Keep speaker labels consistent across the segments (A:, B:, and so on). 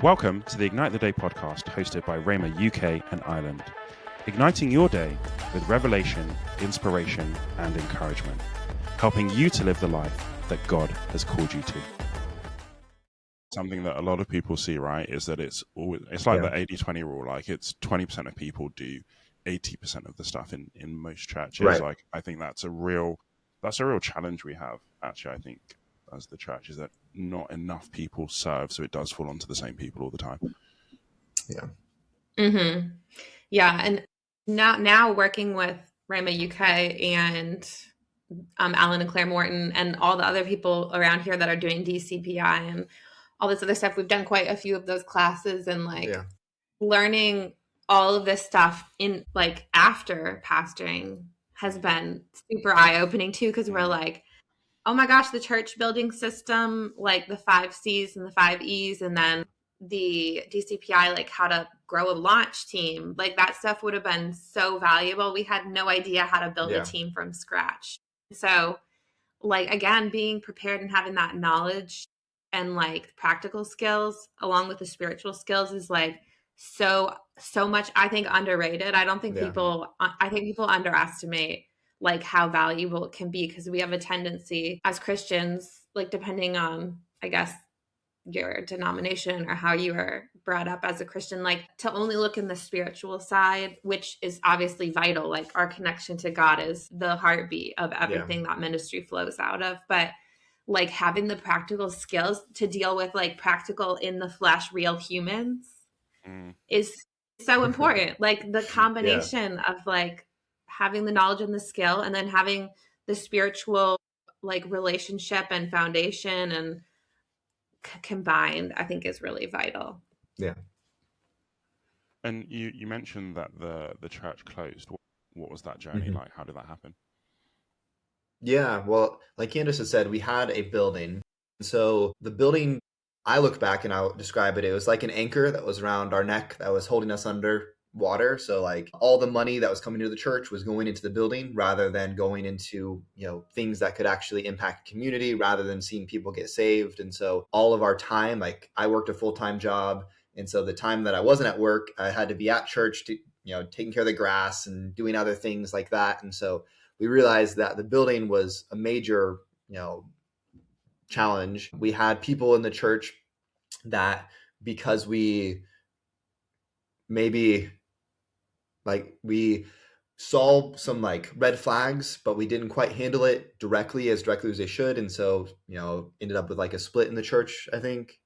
A: Welcome to the Ignite the Day podcast hosted by RHEMA UK and Ireland, igniting your day with revelation, inspiration, and encouragement, helping you to live the life that God has called you to. Something that a lot of people see, right, is that it's like the 80-20 rule. Like it's 20% of people do 80% of the stuff in most churches.
B: Right.
A: Like I think that's a real challenge we have, actually, I think, as the church, is that not enough people serve, so it does fall onto the same people all the time.
B: Yeah.
C: Mm-hmm. Yeah, and now working with RHEMA UK and Alan and Claire Morton and all the other people around here that are doing DCPI and all this other stuff, we've done quite a few of those classes and learning all of this stuff in after pastoring has been super eye-opening too, because we're like, oh my gosh, the church building system, like the 5 C's and the 5 E's, and then the DCPI, like how to grow a launch team, like that stuff would have been so valuable. We had no idea how to build a team from scratch. So again, being prepared and having that knowledge and practical skills along with the spiritual skills is so much, I think, underrated. I think people underestimate how valuable it can be, because we have a tendency as Christians, depending on, I guess, your denomination or how you are brought up as a Christian, to only look in the spiritual side, which is obviously vital. Our connection to God is the heartbeat of everything that ministry flows out of. But having the practical skills to deal with practical in the flesh, real humans is so important. The combination of having the knowledge and the skill, and then having the spiritual relationship and foundation and combined, I think is really vital.
B: Yeah.
A: And you mentioned that the church closed. What was that journey like? How did that happen?
B: Yeah, well, like Candyse had said, we had a building. So the building, I look back and I'll describe it. It was like an anchor that was around our neck that was holding us under water. So all the money that was coming to the church was going into the building rather than going into, things that could actually impact community, rather than seeing people get saved. And so all of our time, I worked a full-time job. And so the time that I wasn't at work, I had to be at church to, taking care of the grass and doing other things like that. And so we realized that the building was a major, challenge. We had people in the church that, because we maybe we saw some red flags, but we didn't quite handle it directly as they should. And so, ended up with a split in the church, I think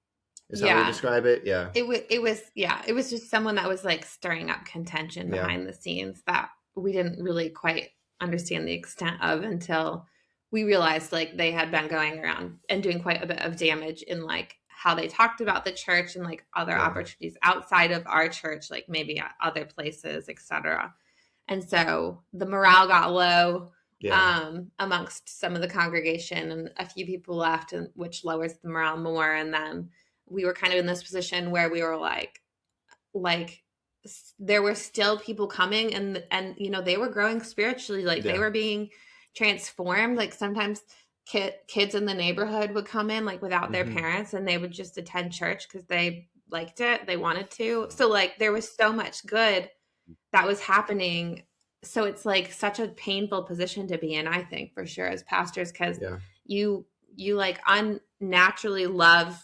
B: is how we describe it. Yeah.
C: It was just someone that was stirring up contention behind the scenes that we didn't really quite understand the extent of until we realized they had been going around and doing quite a bit of damage in how they talked about the church and other opportunities outside of our church, maybe at other places, etc. And so the morale got low amongst some of the congregation, and a few people left, and which lowers the morale more. And then we were kind of in this position where we were there were still people coming, and they were growing spiritually, they were being transformed. Sometimes kids in the neighborhood would come in without their parents, and they would just attend church because they liked it, they wanted to. So there was so much good that was happening. So it's such a painful position to be in, I think, for sure, as pastors, because you unnaturally love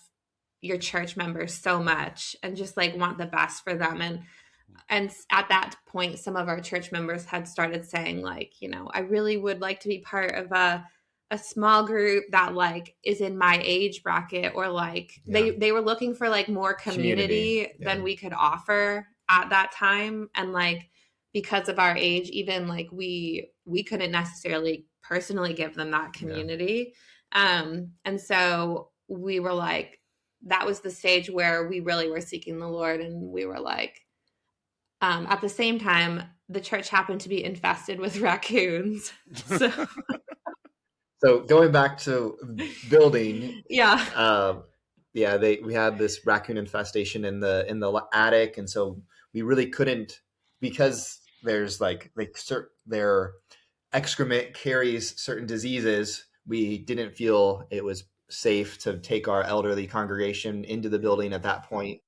C: your church members so much and just want the best for them. And at that point, some of our church members had started saying I really would like to be part of a small group that is in my age bracket, or they were looking for more community than we could offer at that time. And because of our age, even we couldn't necessarily personally give them that community. And so we were that was the stage where we really were seeking the Lord. And we were at the same time, the church happened to be infested with raccoons.
B: So going back to building,
C: we
B: had this raccoon infestation in the attic, and so we really couldn't, because there's their excrement carries certain diseases. We didn't feel it was safe to take our elderly congregation into the building at that point.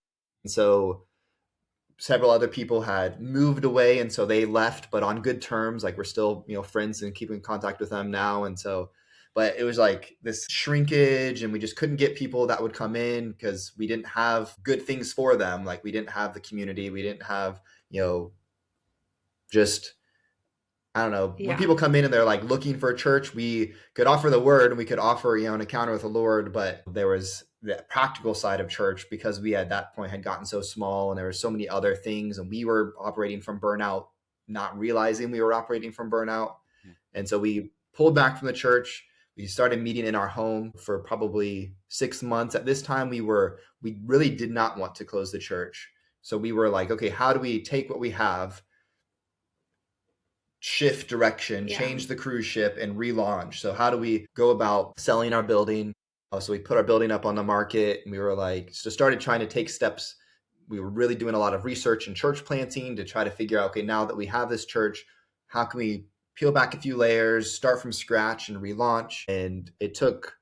B: And so several other people had moved away, and so they left, but on good terms. Like we're still, friends and keeping in contact with them now. And so, but it was like this shrinkage, and we just couldn't get people that would come in because we didn't have good things for them. Like we didn't have the community. We didn't have, just, I don't know, when people come in and they're like looking for a church, we could offer the word and we could offer, an encounter with the Lord, but there was the practical side of church because we at that point had gotten so small and there were so many other things, and we were operating from burnout, not realizing we were operating from burnout. And so we pulled back from the church. We started meeting in our home for probably 6 months. At this time, we really did not want to close the church. So we were like, okay, how do we take what we have, shift direction, change the cruise ship, and relaunch? So how do we go about selling our building? So we put our building up on the market, and we were like, so started trying to take steps. We were really doing a lot of research and church planting to try to figure out, okay, now that we have this church, how can we peel back a few layers, start from scratch and relaunch? And it took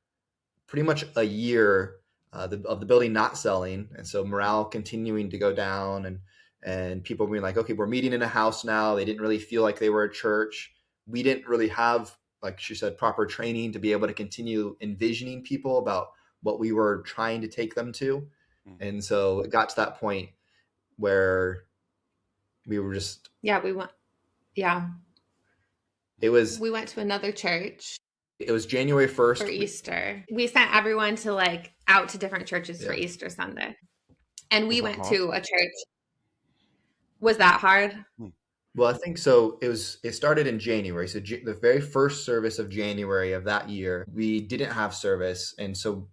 B: pretty much a year of the building not selling. And so morale continuing to go down, and people being like, okay, we're meeting in a house now. They didn't really feel like they were a church. We didn't really have, like she said, proper training to be able to continue envisioning people about what we were trying to take them to. And so it got to that point where we were just... we went
C: to another church.
B: It was January 1st.
C: For Easter. We sent everyone to out to different churches for Easter Sunday. And we went to a church. Was that hard?
B: Well, I think so. It started in January. So the very first service of January of that year, we didn't have service. And so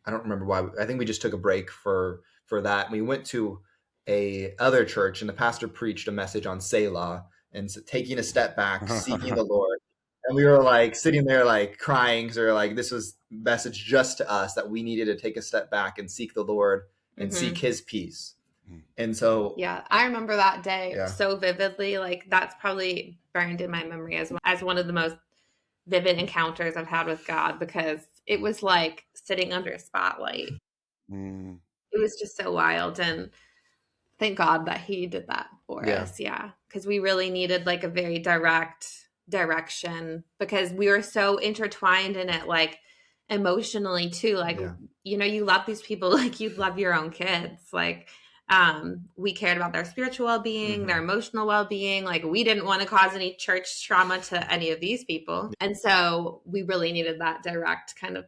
B: I don't remember why. I think we just took a break for that. We went to a other church, and the pastor preached a message on Selah and taking a step back, seeking the Lord. And we were sitting there crying, because we were this was a message just to us that we needed to take a step back and seek the Lord and seek his peace. And so
C: I remember that day so vividly. That's probably burned in my memory as one of the most vivid encounters I've had with God, because it was like sitting under a spotlight. It was just so wild, and thank God that he did that for us. Because we really needed a very direct direction, because we were so intertwined in it, emotionally too. You love these people like you love your own kids. We cared about their spiritual well-being, their emotional well-being. We didn't want to cause any church trauma to any of these people. And so we really needed that direct kind of,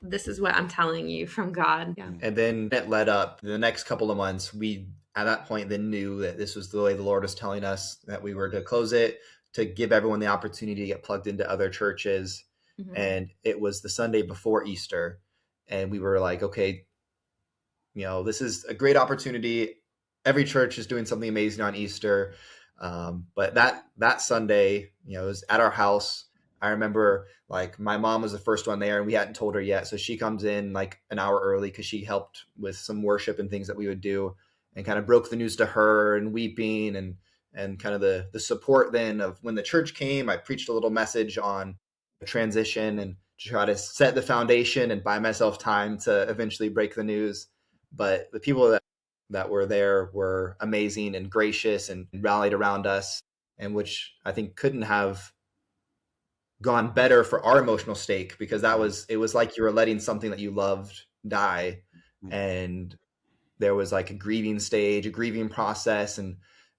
C: this is what I'm telling you from God.
B: And then it led up the next couple of months. We, at that point, then knew that this was the way the Lord was telling us that we were to close it, to give everyone the opportunity to get plugged into other churches. And it was the Sunday before Easter. And we were like, okay, this is a great opportunity. Every church is doing something amazing on Easter. But that Sunday, it was at our house. I remember my mom was the first one there, and we hadn't told her yet. So she comes in an hour early because she helped with some worship and things that we would do, and kind of broke the news to her, and weeping and kind of the support then of when the church came. I preached a little message on transition and to try to set the foundation and buy myself time to eventually break the news. But the people that were there were amazing and gracious and rallied around us, and which I think couldn't have gone better for our emotional stake, because it was like you were letting something that you loved die. And there was a grieving stage, a grieving process.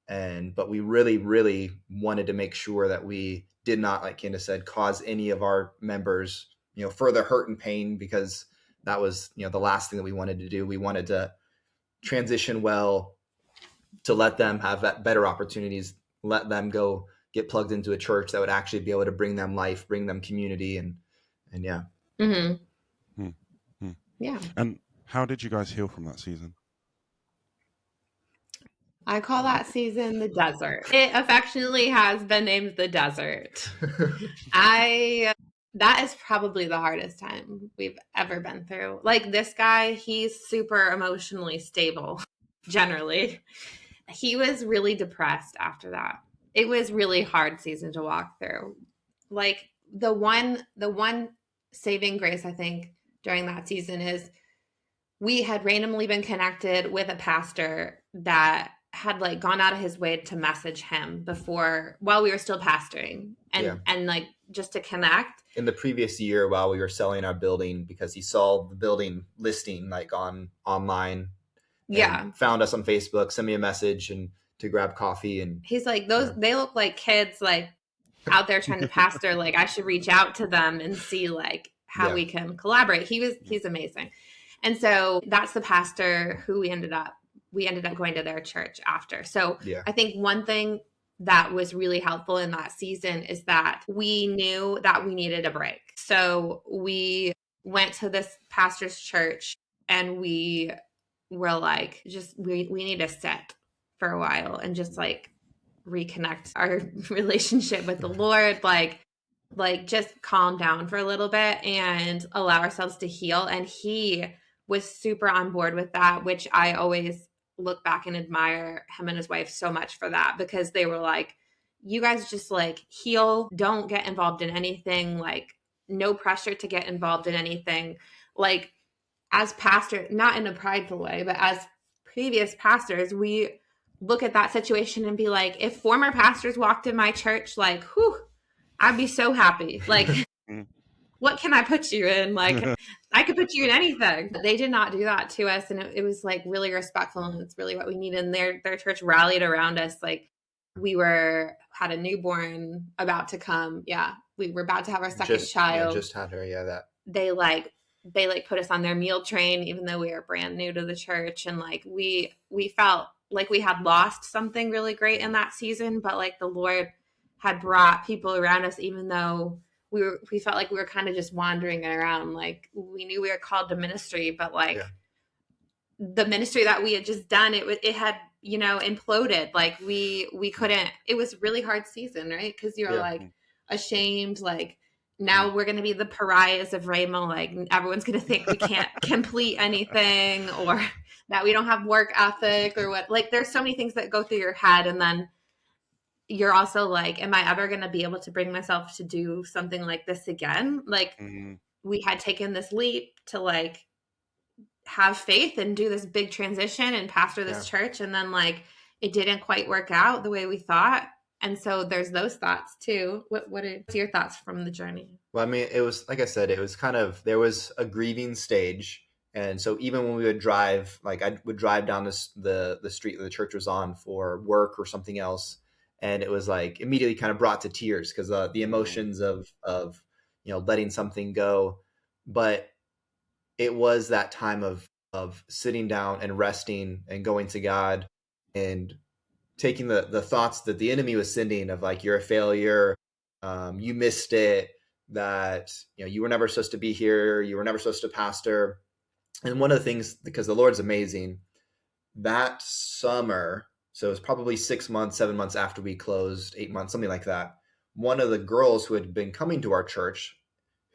B: But we really, really wanted to make sure that we did not, like Kandyse said, cause any of our members, further hurt and pain, because that was, the last thing that we wanted to do. We wanted to transition well, to let them have that better opportunities, let them go get plugged into a church that would actually be able to bring them life, bring them community. And yeah.
C: Yeah.
A: And how did you guys heal from that season?
C: I call that season the desert. It affectionately has been named the desert. That is probably the hardest time we've ever been through. This guy, he's super emotionally stable, generally. He was really depressed after that. It was really hard season to walk through. The one saving grace, I think, during that season is we had randomly been connected with a pastor that had like gone out of his way to message him before, while we were still pastoring, and like just to connect.
B: In the previous year, while we were selling our building, because he saw the building listing like online, found us on Facebook, sent me a message and to grab coffee, and
C: he's like, they look like kids like out there trying to pastor, like I should reach out to them and see like how we can collaborate. He's amazing. And so that's the pastor who we ended up going to their church after. So I think one thing that was really helpful in that season is that we knew that we needed a break. So we went to this pastor's church and we were like, we need to sit for a while and just like reconnect our relationship with the Lord, like just calm down for a little bit and allow ourselves to heal. And he was super on board with that, which I always look back and admire him and his wife so much for that, because they were like, you guys just like heal, don't get involved in anything, like no pressure to get involved in anything. Like as pastor, not in a prideful way, but as previous pastors, we look at that situation and be like, if former pastors walked in my church, like, whew, I'd be so happy. Like, what can I put you in? Like, I could put you in anything. They did not do that to us. And it was like really respectful. And it's really what we needed. And their church rallied around us. Like we had a newborn about to come. Yeah. We were about to have our second child.
B: Just had her. Yeah. That
C: they put us on their meal train, even though we were brand new to the church. And like, we felt like we had lost something really great in that season, but like the Lord had brought people around us, even though we felt like we were kind of just wandering around. Like we knew we were called to ministry, but like the ministry that we had just done, it had, imploded. Like we couldn't, it was a really hard season, right? Because you're like ashamed, like now we're going to be the pariahs of RHEMA. Like everyone's going to think we can't complete anything, or that we don't have work ethic, or what. Like there's so many things that go through your head. And then you're also like, am I ever going to be able to bring myself to do something like this again? Like we had taken this leap to like have faith and do this big transition and pastor this church. And then like, it didn't quite work out the way we thought. And so there's those thoughts too. What's your thoughts from the journey?
B: Well, I mean, it was, like I said, it was there was a grieving stage. And so even when we would drive, like I would drive down the street that the church was on for work or something else. And it was like immediately kind of brought to tears because the emotions of letting something go. But it was that time of sitting down and resting and going to God and taking the thoughts that the enemy was sending of like, you're a failure, you missed it, that you were never supposed to be here, you were never supposed to pastor. And one of the things, because the Lord's amazing, that summer, so it was probably 6 months, 7 months after we closed, 8 months, something like that. One of the girls who had been coming to our church,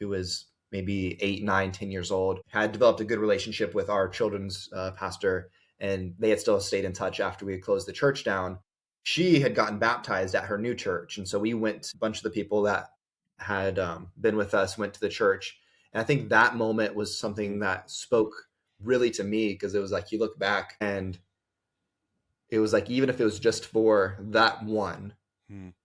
B: who was maybe 8, 9, 10 years old, had developed a good relationship with our children's pastor, and they had still stayed in touch after we had closed the church down. She had gotten baptized at her new church. And so we went, a bunch of the people that had been with us went to the church. And I think that moment was something that spoke really to me, because it was like, you look back and it was like, even if it was just for that one,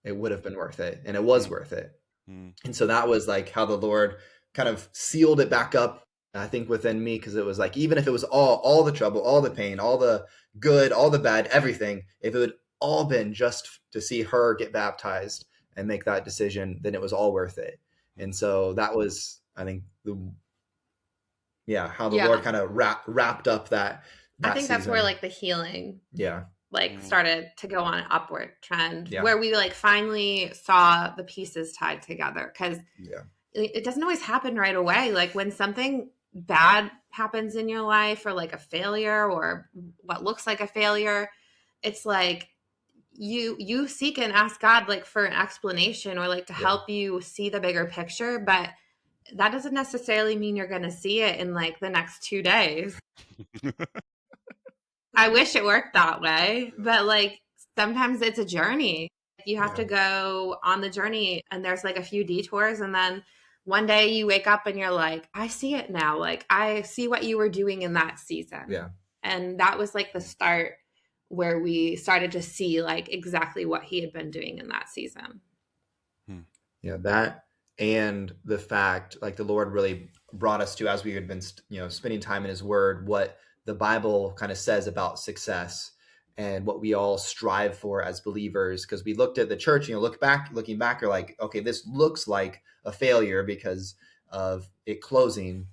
B: it would have been worth it. And it was worth it. And so that was like how the Lord kind of sealed it back up, I think, within me, because it was like, even if it was all the trouble, all the pain, all the good, all the bad, everything, if it would all been just to see her get baptized and make that decision, then it was all worth it. And so that was, I think, how the Lord kind of wrapped up that
C: I think
B: season.
C: That's where like the healing started to go on an upward trend, where we like finally saw the pieces tied together, because it doesn't always happen right away. Like when something bad happens in your life, or like a failure, or what looks like a failure, it's like you seek and ask God like for an explanation, or like to help you see the bigger picture. But that doesn't necessarily mean you're going to see it in like the next 2 days. I wish it worked that way, but like sometimes it's a journey. You have to go on the journey, and there's like a few detours, and then one day you wake up and you're like, I see it now. Like, I see what you were doing in that season.
B: Yeah.
C: And that was like the start where we started to see like exactly what he had been doing in that season.
B: Yeah, that and the fact, like, the Lord really brought us to, as we had been, spending time in his word, what the Bible kind of says about success and what we all strive for as believers. Because we looked at the church, looking back, you're like, okay, this looks like a failure because of it closing.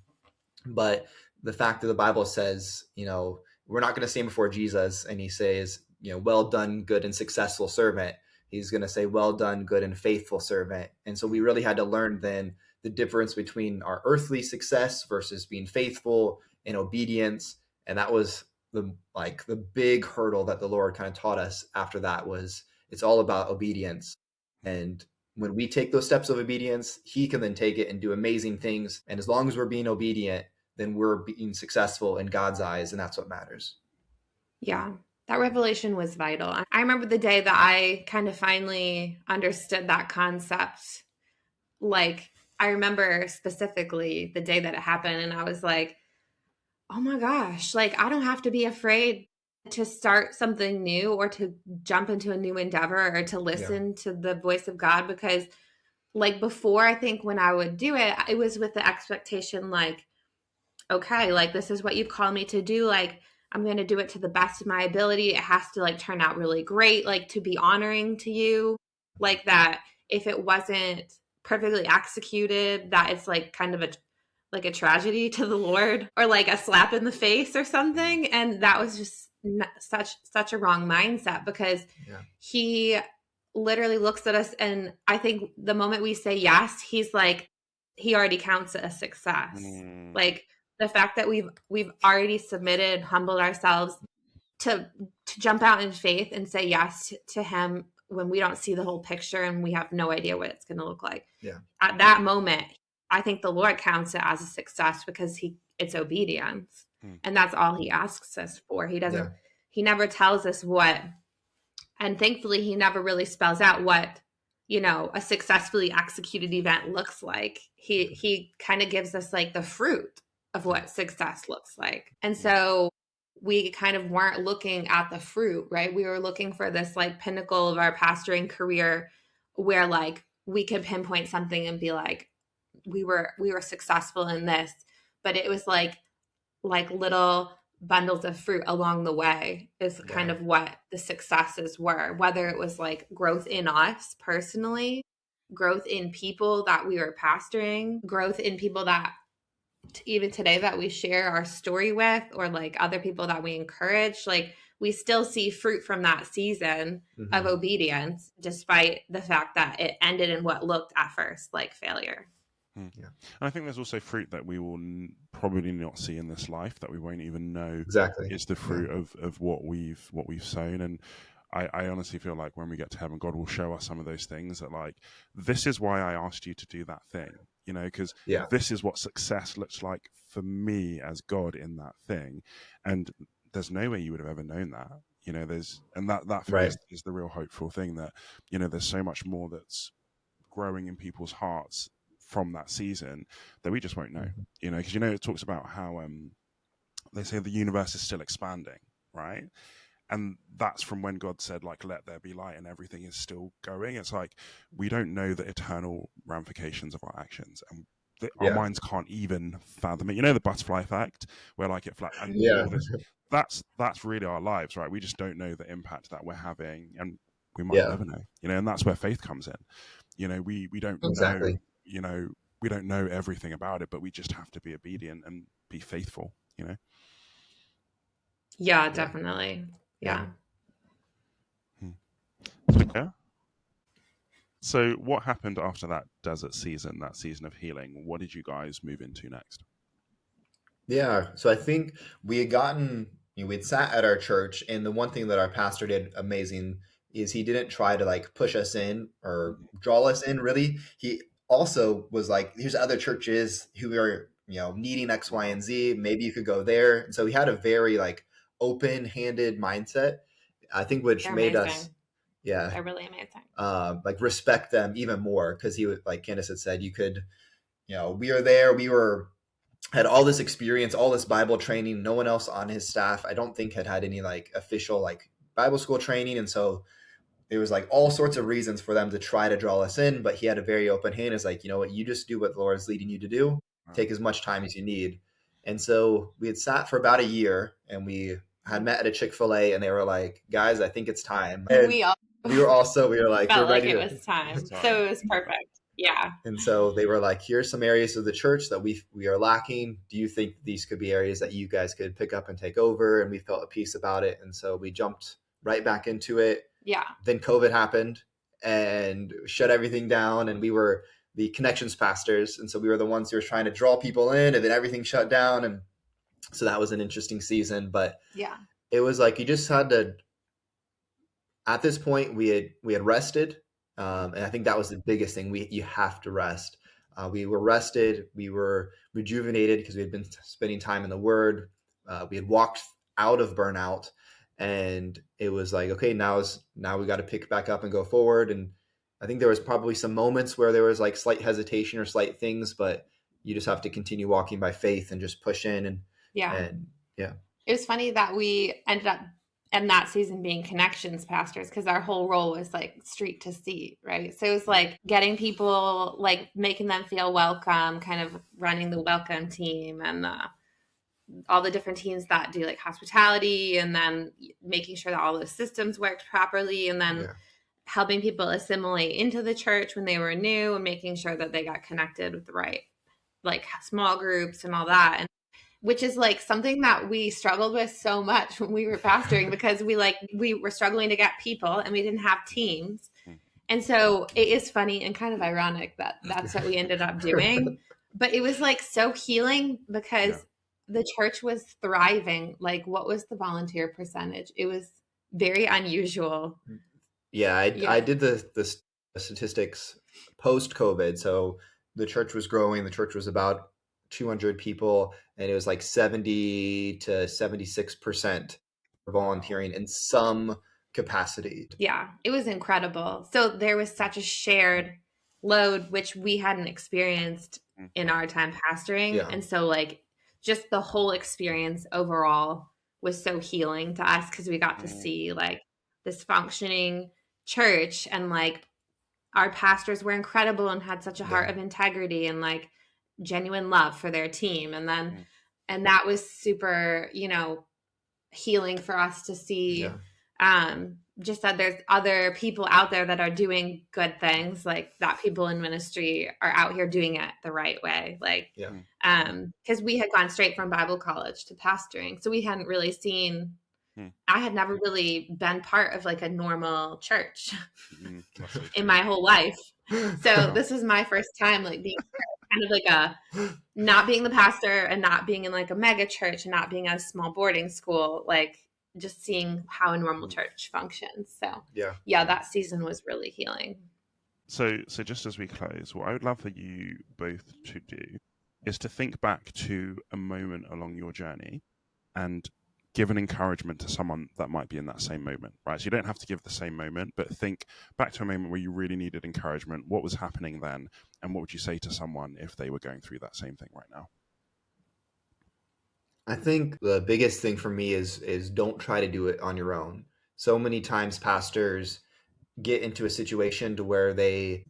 B: But the fact that the Bible says, we're not going to stand before Jesus and he says, well done, good and successful servant. He's going to say, well done, good and faithful servant. And so we really had to learn then the difference between our earthly success versus being faithful and obedience. And that was the big hurdle that the Lord kind of taught us after that. Was it's all about obedience. And when we take those steps of obedience, he can then take it and do amazing things. And as long as we're being obedient, then we're being successful in God's eyes. And that's what matters.
C: Yeah. That revelation was vital. I remember the day that I kind of finally understood that concept. Like, I remember specifically the day that it happened, and I was like, oh my gosh, like, I don't have to be afraid to start something new or to jump into a new endeavor or to listen to the voice of God. Because like before, I think when I would do it, it was with the expectation, like, okay, like, this is what you've called me to do. Like, I'm going to do it to the best of my ability. It has to like turn out really great, like to be honoring to you, like that. If it wasn't perfectly executed, that it's like kind of a tragedy to the Lord or like a slap in the face or something. And that was just such a wrong mindset, because he literally looks at us. And I think the moment we say yes, he's like, he already counts it as success. Like, the fact that we've already submitted, humbled ourselves to jump out in faith and say yes to him when we don't see the whole picture and we have no idea what it's going to look like.
B: Yeah.
C: At that moment, I think the Lord counts it as a success, because it's obedience. And that's all he asks us for. He doesn't, he never tells us what, and thankfully he never really spells out what, a successfully executed event looks like. He kind of gives us like the fruit of what success looks like. And so we kind of weren't looking at the fruit, right? We were looking for this like pinnacle of our pastoring career where like we could pinpoint something and be like, we were successful in this, but it was like little bundles of fruit along the way is kind of what the successes were, whether it was like growth in us personally, growth in people that we were pastoring, growth in people that even today that we share our story with, or like other people that we encourage. Like, we still see fruit from that season of obedience, despite the fact that it ended in what looked at first like failure.
A: And I think there's also fruit that we will probably not see in this life, that we won't even know is the fruit of what we've sown. And I honestly feel like when we get to heaven, God will show us some of those things that, like, this is why I asked you to do that thing, because this is what success looks like for me as God in that thing. And there's no way you would have ever known that, that for me is the real hopeful thing, that, there's so much more that's growing in people's hearts from that season that we just won't know, because, it talks about how they say the universe is still expanding, right? And that's from when God said, like, let there be light, and everything is still going. It's like, we don't know the eternal ramifications of our actions, and our minds can't even fathom it. The butterfly effect, where like it flat, and all this, that's really our lives, right? We just don't know the impact that we're having, and we might never know, and that's where faith comes in. We don't know, we don't know everything about it, but we just have to be obedient and be faithful,
C: Yeah, definitely. Yeah.
A: So what happened after that desert season, that season of healing? What did you guys move into next?
B: Yeah. So I think we had we'd sat at our church, and the one thing that our pastor did amazing is he didn't try to like push us in or draw us in, really. He also was like, here's other churches who are, needing X, Y, and Z. Maybe you could go there. And so he had a very like open-handed mindset, I think, which made us,
C: they're really amazing.
B: Like respect them even more, because he would, like Kandyse had said, you could we were there, had all this experience, all this Bible training. No one else on his staff, I don't think, had any like official like Bible school training. And so there was like all sorts of reasons for them to try to draw us in, but he had a very open hand. It's like, you know what, you just do what the Lord is leading you to do. Take as much time as you need. And so we had sat for about a year, and we had met at a Chick-fil-A, and they were like, guys, I think it's time. And we were like,
C: felt
B: we're ready
C: like it was time. So it was perfect. Yeah.
B: And so they were like, here's some areas of the church that we are lacking. Do you think these could be areas that you guys could pick up and take over? And we felt at peace about it. And so we jumped right back into it.
C: Yeah.
B: Then COVID happened and shut everything down. And we were the connections pastors. And so we were the ones who were trying to draw people in, and then everything shut down. And so that was an interesting season. But
C: yeah,
B: it was like, you just had to, at this point, we had rested. And I think that was the biggest thing. You have to rest. We were rested. We were rejuvenated because we had been spending time in the Word. We had walked out of burnout, and it was like, okay, now we got to pick back up and go forward. And I think there was probably some moments where there was like slight hesitation or slight things, but you just have to continue walking by faith and just push in. And
C: it was funny that we ended up in that season being connections pastors, because our whole role was like street to seat, right? So it was like getting people, like making them feel welcome, kind of running the welcome team and all the different teams that do like hospitality, and then making sure that all those systems worked properly, and then helping people assimilate into the church when they were new, and making sure that they got connected with the right like small groups and all that. And which is like something that we struggled with so much when we were pastoring, because we were struggling to get people and we didn't have teams. And so it is funny and kind of ironic that that's what we ended up doing. But it was like so healing, because the church was thriving. Like, what was the volunteer percentage? It was very unusual.
B: Yeah, I did the statistics post-COVID. So the church was growing. The church was about 200 people, and it was like 70 to 76% volunteering in some capacity.
C: Yeah, it was incredible. So there was such a shared load, which we hadn't experienced in our time pastoring. And so like just the whole experience overall was so healing to us, because we got to see like this functioning church, and like our pastors were incredible and had such a heart of integrity and like genuine love for their team. And then and that was super, healing for us to see. Just that there's other people out there that are doing good things, like that people in ministry are out here doing it the right way. Like, because we had gone straight from Bible college to pastoring. So we hadn't really seen, I had never really been part of like a normal church in my whole life. So this was my first time like being kind of like not being the pastor, and not being in like a mega church, and not being at a small boarding school, like just seeing how a normal church functions. So that season was really healing.
A: So just as we close, what I would love for you both to do is to think back to a moment along your journey and give an encouragement to someone that might be in that same moment, right? So you don't have to give the same moment, but think back to a moment where you really needed encouragement. What was happening then? And what would you say to someone if they were going through that same thing right now?
B: I think the biggest thing for me is don't try to do it on your own. So many times pastors get into a situation to where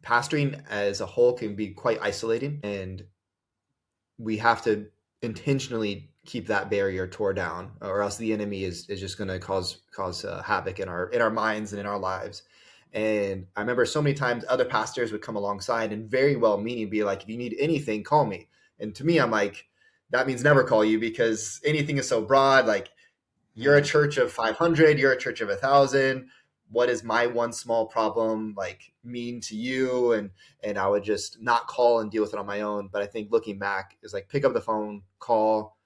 B: pastoring as a whole can be quite isolating, and we have to intentionally keep that barrier tore down, or else the enemy is just going to cause havoc in our minds and in our lives. And I remember so many times other pastors would come alongside and very well meaning be like, if you need anything, call me. And to me, I'm like, that means never call you, because anything is so broad. Like, you're a church of 500, you're a church of 1,000. What is my one small problem like mean to you? And I would just not call and deal with it on my own. But I think looking back is like, pick up the phone, call,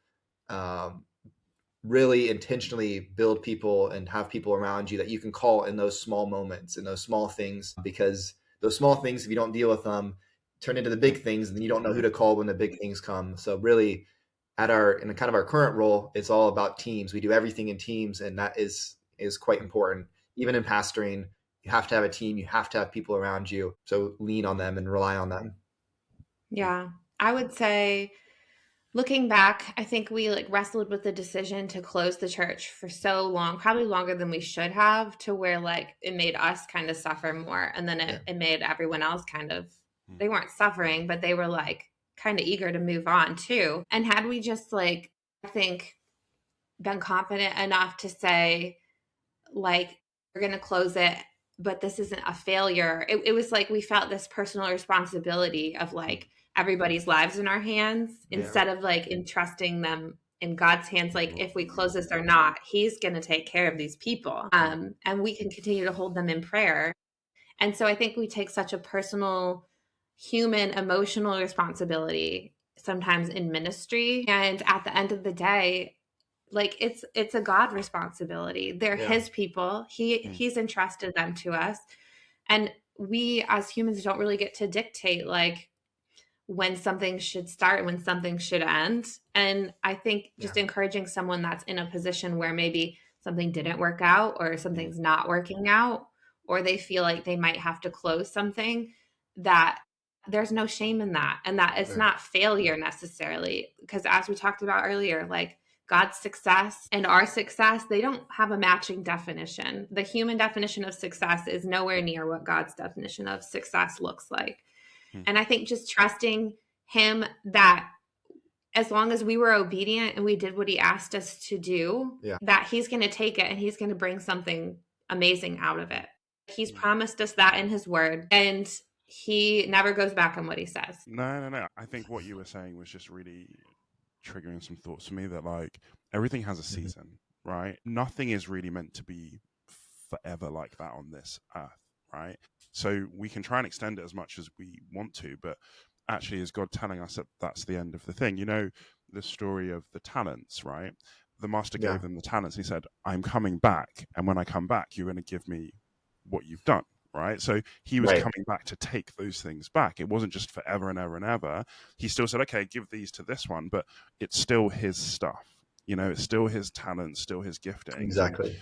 B: really intentionally build people and have people around you that you can call in those small moments, in those small things, because those small things, if you don't deal with them, turn into the big things, and then you don't know who to call when the big things come. So really in kind of our current role, it's all about teams. We do everything in teams, and that is quite important. Even in pastoring, you have to have a team, you have to have people around you. So lean on them and rely on them.
C: Yeah. I would say, looking back, I think we like wrestled with the decision to close the church for so long, probably longer than we should have, to where like it made us kind of suffer more. And then it made everyone else kind of, they weren't suffering, but they were like kind of eager to move on too. And had we just like, I think, been confident enough to say, like, we're going to close it, but this isn't a failure. It was like we felt this personal responsibility of like everybody's lives in our hands instead of like entrusting them in God's hands. Like if we close this or not, he's going to take care of these people. And we can continue to hold them in prayer. And so I think we take such a personal, human, emotional responsibility sometimes in ministry. And at the end of the day, like it's a God responsibility. They're his people. He's entrusted them to us. And we as humans don't really get to dictate like when something should start and when something should end. And I think just encouraging someone that's in a position where maybe something didn't work out or something's not working out, or they feel like they might have to close something, that there's no shame in that. And that it's not failure necessarily. Because as we talked about earlier, like God's success and our success, they don't have a matching definition. The human definition of success is nowhere near what God's definition of success looks like. And I think just trusting him that as long as we were obedient and we did what he asked us to do, that he's going to take it and he's going to bring something amazing out of it. He's promised us that in his word, and he never goes back on what he says.
A: No. I think what you were saying was just really triggering some thoughts for me, that like everything has a season, right? Nothing is really meant to be forever like that on this earth, right? So we can try and extend it as much as we want to, but actually is God telling us that that's the end of the thing? You know, the story of the talents, right? The master gave them the talents. He said, I'm coming back. And when I come back, you're going to give me what you've done, right? So he was coming back to take those things back. It wasn't just forever and ever and ever. He still said, okay, give these to this one, but it's still his stuff. You know, it's still his talent, still his gifting.
B: Exactly.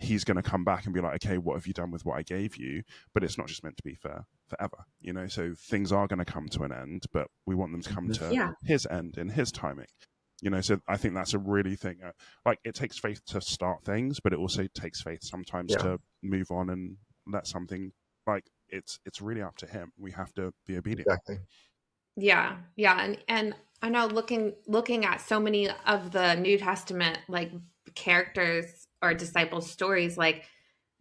A: He's going to come back and be like, okay, what have you done with what I gave you? But it's not just meant to be forever, you know? So things are going to come to an end, but we want them to come to his end in his timing, you know? So I think that's a really thing. Like it takes faith to start things, but it also takes faith sometimes to move on and let something, like it's really up to him. We have to be obedient.
B: Exactly.
C: Yeah. And I know looking at so many of the New Testament, like characters or disciples' stories, like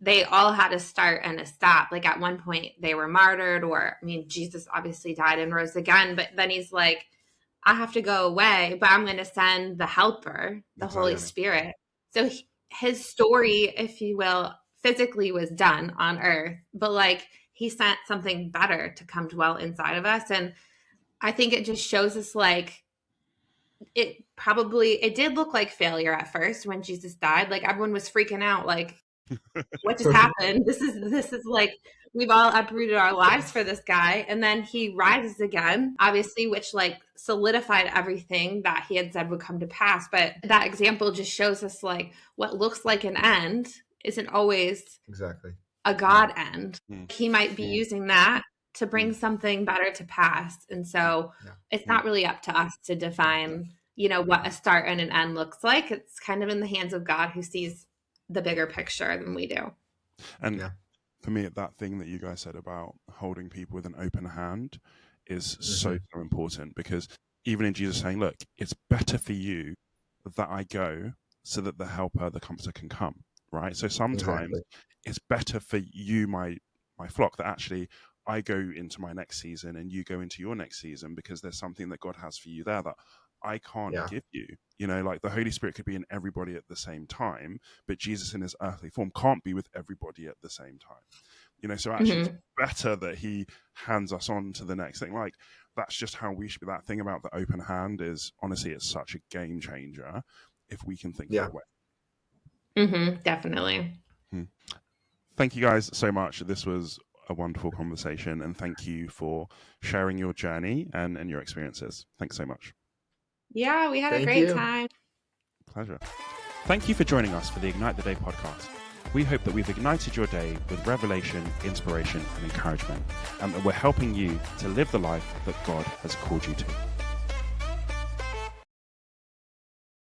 C: they all had a start and a stop. Like at one point they were martyred, or I mean, Jesus obviously died and rose again, but then he's like, I have to go away, but I'm going to send the helper, the Holy Spirit. So his story, if you will, physically was done on earth, but like he sent something better to come dwell inside of us. And I think it just shows us like it did look like failure at first when Jesus died. Like everyone was freaking out, like what just happened? This is like we've all uprooted our lives for this guy. And then he rises again, obviously, which like solidified everything that he had said would come to pass. But that example just shows us like what looks like an end isn't always a God end. He might be using that to bring something better to pass. And so it's not really up to us to define, you know, what a start and an end looks like. It's kind of in the hands of God, who sees the bigger picture than we do.
A: And for me, that thing that you guys said about holding people with an open hand is so important, because even in Jesus saying, look, it's better for you that I go so that the helper, the comforter can come, right? So sometimes it's better for you, my flock, that actually I go into my next season and you go into your next season, because there's something that God has for you there that I can't give you. You know, like the Holy Spirit could be in everybody at the same time, but Jesus in his earthly form can't be with everybody at the same time. You know, so actually it's better that he hands us on to the next thing. Like that's just how we should be. That thing about the open hand is, honestly, it's such a game changer if we can think that way.
C: Definitely.
A: Thank you guys so much. This was a wonderful conversation, and thank you for sharing your journey and your experiences. Thanks so much.
C: Yeah, we had a great time.
A: Pleasure. Thank you for joining us for the Ignite the Day podcast. We hope that we've ignited your day with revelation, inspiration, and encouragement, and that we're helping you to live the life that God has called you to.